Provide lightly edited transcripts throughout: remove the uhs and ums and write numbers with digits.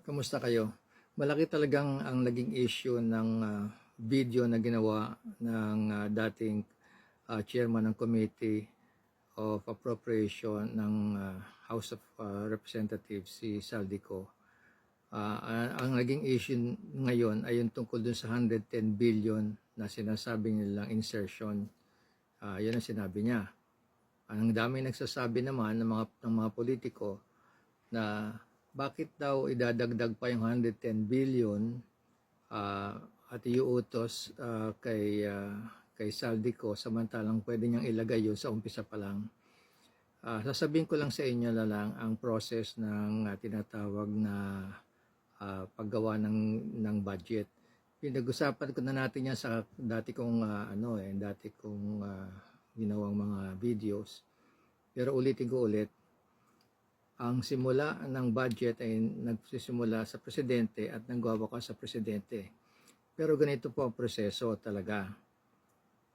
Kamusta kayo? Malaki talagang ang naging issue ng video na ginawa ng dating chairman ng Committee of Appropriation ng House of Representatives, si Saldico. Ang naging issue ngayon ay yung tungkol dun sa 110 billion na sinasabi nilang insertion. Yun ang sinabi niya. Ang dami nagsasabi naman ng mga politiko na bakit daw idadagdag pa yung 110 billion at iuutos kay Saldico samantalang pwede niyang ilagay yun sa umpisa pa lang. Sasabihin ko lang sa inyo na lang ang process ng tinatawag na paggawa ng budget. Pinag-usapan ko na natin yan sa dati kong ginawang mga videos. Pero ulitin ko ulit, ang simula ng budget ay nagsisimula sa presidente at nagwawakas sa presidente. Pero ganito po ang proseso talaga.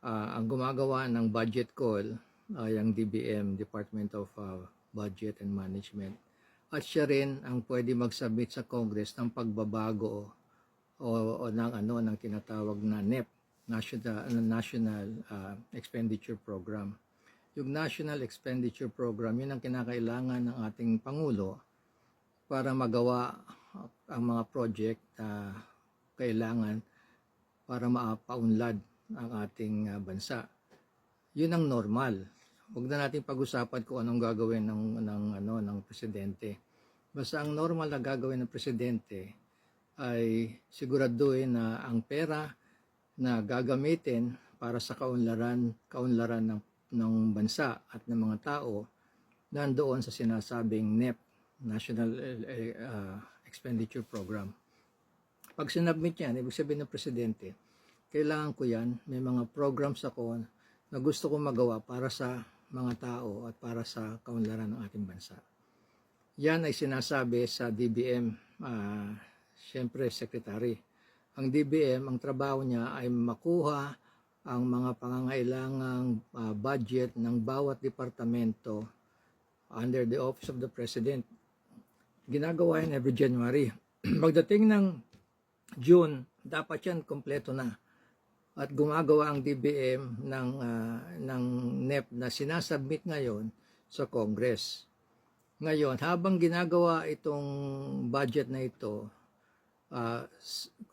Ang gumagawa ng budget call ay ang DBM, Department of Budget and Management. At siya rin ang pwede mag-submit sa Congress ng pagbabago o ng tinatawag na NEP, National Expenditure Program. Yung National Expenditure Program, yun ang kinakailangan ng ating Pangulo para magawa ang mga project na kailangan para mapaunlad ang ating bansa. Yun ang normal. Huwag na natin pag-usapan kung anong gagawin ng presidente. Basta ang normal na gagawin ng presidente ay siguraduhin na ang pera na gagamitin para sa kaunlaran ng bansa at ng mga tao nandoon sa sinasabing NEP, National Expenditure Program. Pag sinubmit yan, ibig sabihin ng presidente, kailangan ko yan, may mga programs ako na gusto kong magawa para sa mga tao at para sa kaunlaran ng ating bansa. Yan ay sinasabi sa DBM, siyempre secretary. Ang DBM, ang trabaho niya ay makuha ang mga pangangailangang budget ng bawat departamento under the Office of the President. Ginagawa yan every January. Pagdating ng June, dapat yan kompleto na. At gumagawa ang DBM ng NEP na sinasubmit ngayon sa Congress. Ngayon, habang ginagawa itong budget na ito,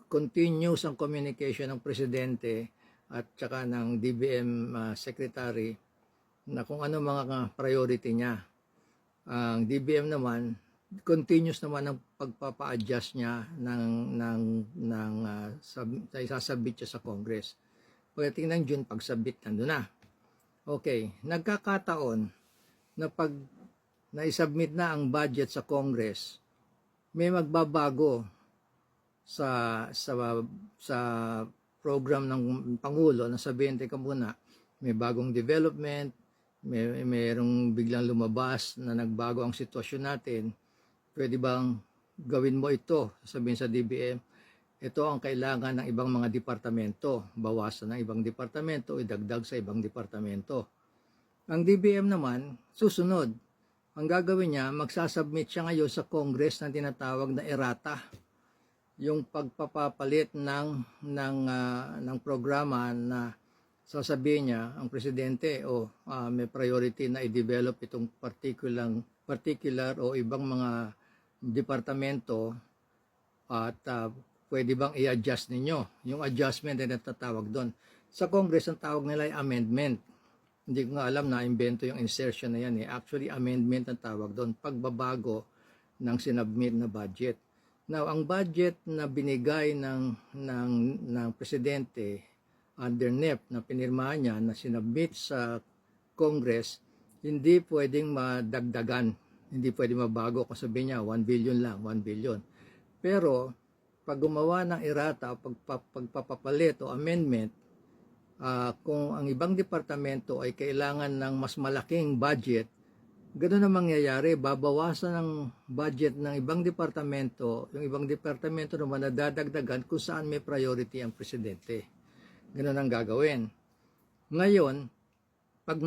continuous ang communication ng Presidente at saka ng DBM Secretary na kung ano mga priority niya. Ang DBM naman, continuous naman ang pagpapa-adjust niya isasubmit siya sa Congress. Pagdating ng June, pag-submit nandun na. Okay, nagkakataon na pag na-submit na ang budget sa Congress, may magbabago sa program ng Pangulo na sabihin, teka muna, may bagong development, mayroong biglang lumabas na nagbago ang sitwasyon natin, pwede bang gawin mo ito? Sabihin sa DBM, ito ang kailangan ng ibang mga departamento, bawasan ng ibang departamento, idagdag sa ibang departamento. Ang DBM naman, susunod. Ang gagawin niya, magsasubmit siya ngayon sa Congress na tinatawag na errata, yung pagpapapalit ng programa na sasabihin niya ang presidente may priority na i-develop itong particular o ibang mga departamento at pwede bang i-adjust ninyo? Yung adjustment ay natatawag doon. Sa Congress, ang tawag nila ay amendment. Hindi ko nga alam na invento yung insertion na yan. Actually, amendment ang tawag doon. Pagbabago ng sinubmit na budget. Now, ang budget na binigay ng presidente under NEP na pinirmahan niya na sinubmit sa Congress, hindi pwedeng madagdagan, hindi pwedeng mabago. Kung sabihin niya, 1 billion lang, 1 billion. Pero, pag gumawa ng errata, pagpapapalit o amendment, kung ang ibang departamento ay kailangan ng mas malaking budget, ganoon ang mangyayari, babawasan ng budget ng ibang departamento, yung ibang departamento naman na dadagdagan kung saan may priority ang presidente. Ganoon ang gagawin. Ngayon, pag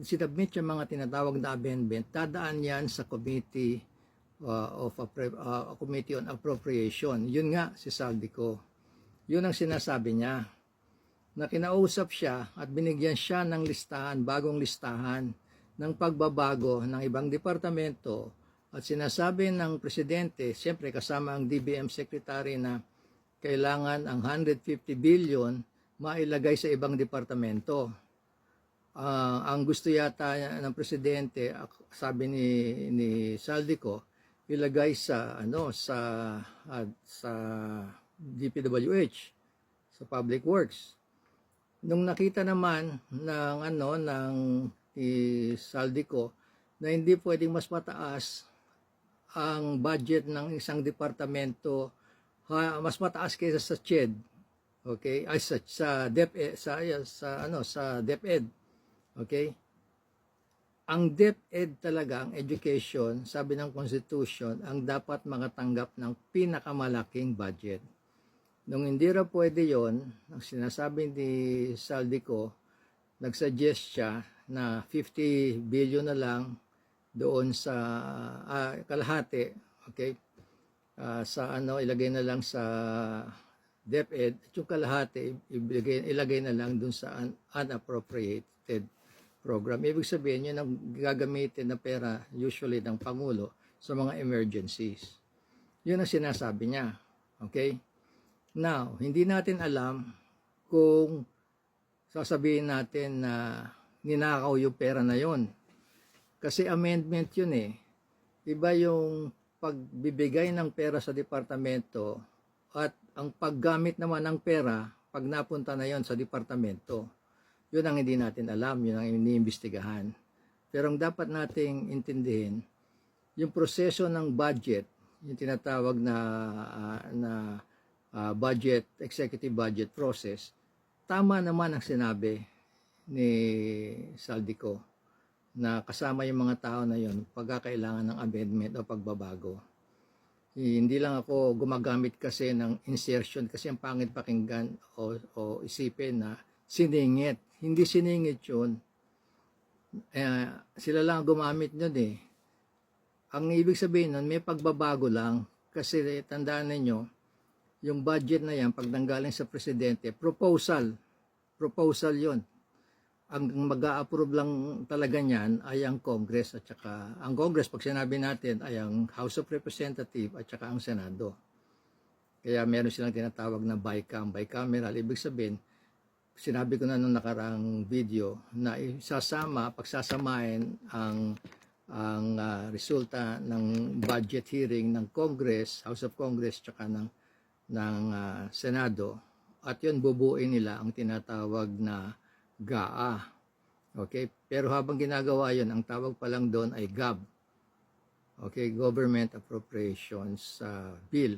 sinubmit yung mga tinatawag na amendment, dadaan yan sa Committee Committee on Appropriation. Yun nga si Saldico. Yun ang sinasabi niya, na kinausap siya at binigyan siya ng listahan, bagong listahan ng pagbabago ng ibang departamento, at sinasabi ng presidente, siyempre kasama ang DBM secretary, na kailangan ang 150 billion mailagay sa ibang departamento. Ang gusto yata ng presidente, sabi ni Saldico, ilagay sa DPWH, sa Public Works. Nung nakita naman ng Saldico na hindi pwedeng mas mataas ang budget ng isang departamento, mas mataas kaysa sa CHED, okay, ay sa DepEd, sa DepEd, okay. Ang DepEd talaga, ang education, sabi ng Constitution, ang dapat makatanggap ng pinakamalaking budget. Nung hindi raw pwede yon, ang sinasabi ni Saldico, nagsuggest siya na 50 billion na lang doon sa kalahati, okay, ilagay na lang sa DepEd, at yung kalahati ilagay na lang doon sa unappropriated program. Ibig sabihin, yun ang gagamitin na pera usually ng Pangulo sa mga emergencies. Yun ang sinasabi niya. Okay? Now, hindi natin alam kung sasabihin natin na ninakaw yung pera na yun. Kasi amendment yun eh. Iba yung pagbibigay ng pera sa departamento at ang paggamit naman ng pera pag napunta na yon sa departamento. Yun ang hindi natin alam, yun ang iniimbestigahan. Pero ang dapat nating intindihin, yung proseso ng budget, yung tinatawag na executive budget process, tama naman ang sinabi ni Saldico na kasama yung mga tao na yun pagkakailangan ng amendment o pagbabago. Hindi lang ako gumagamit kasi ng insertion kasi ang pangit pakinggan o isipin na siningit. Hindi siningit yun. Sila lang gumamit nun eh. Ang ibig sabihin nun, may pagbabago lang. Kasi tandaan ninyo, yung budget na yan, pag nanggaling sa presidente, proposal yun. Ang mag-a-approve lang talaga niyan ay ang Congress, at saka ang Congress, pag sinabi natin, ay ang House of Representatives at saka ang Senado. Kaya meron silang tinatawag na bicameral. Ibig sabihin, sinabi ko na nung nakarang video na pagsasamahin ang resulta ng budget hearing ng Congress, House of Congress, tsaka ng Senado, at yun bubuin nila ang tinatawag na GAA. Okay? Pero habang ginagawa yun, ang tawag pa lang doon ay GAB. Okay? Government Appropriations Bill.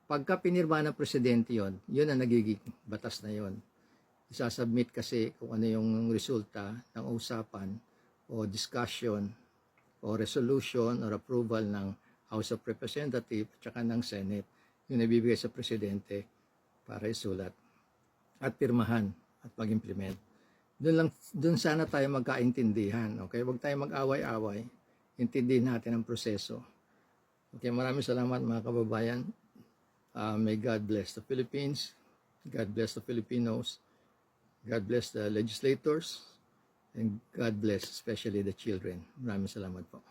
Pagka pinirma ng presidente yun, yun ang nagiging batas na yun. Isasubmit kasi kung ano yung resulta ng usapan o discussion o resolution or approval ng House of Representatives at saka ng Senate, yung nabibigay sa presidente para isulat at pirmahan at mag-implement. Doon sana tayo magkaintindihan. Okay? Huwag tayo mag-away-away. Intindihin natin ang proseso. Okay, maraming salamat mga kababayan. May God bless the Philippines. God bless the Filipinos. God bless the legislators. And God bless especially the children. Maraming salamat po.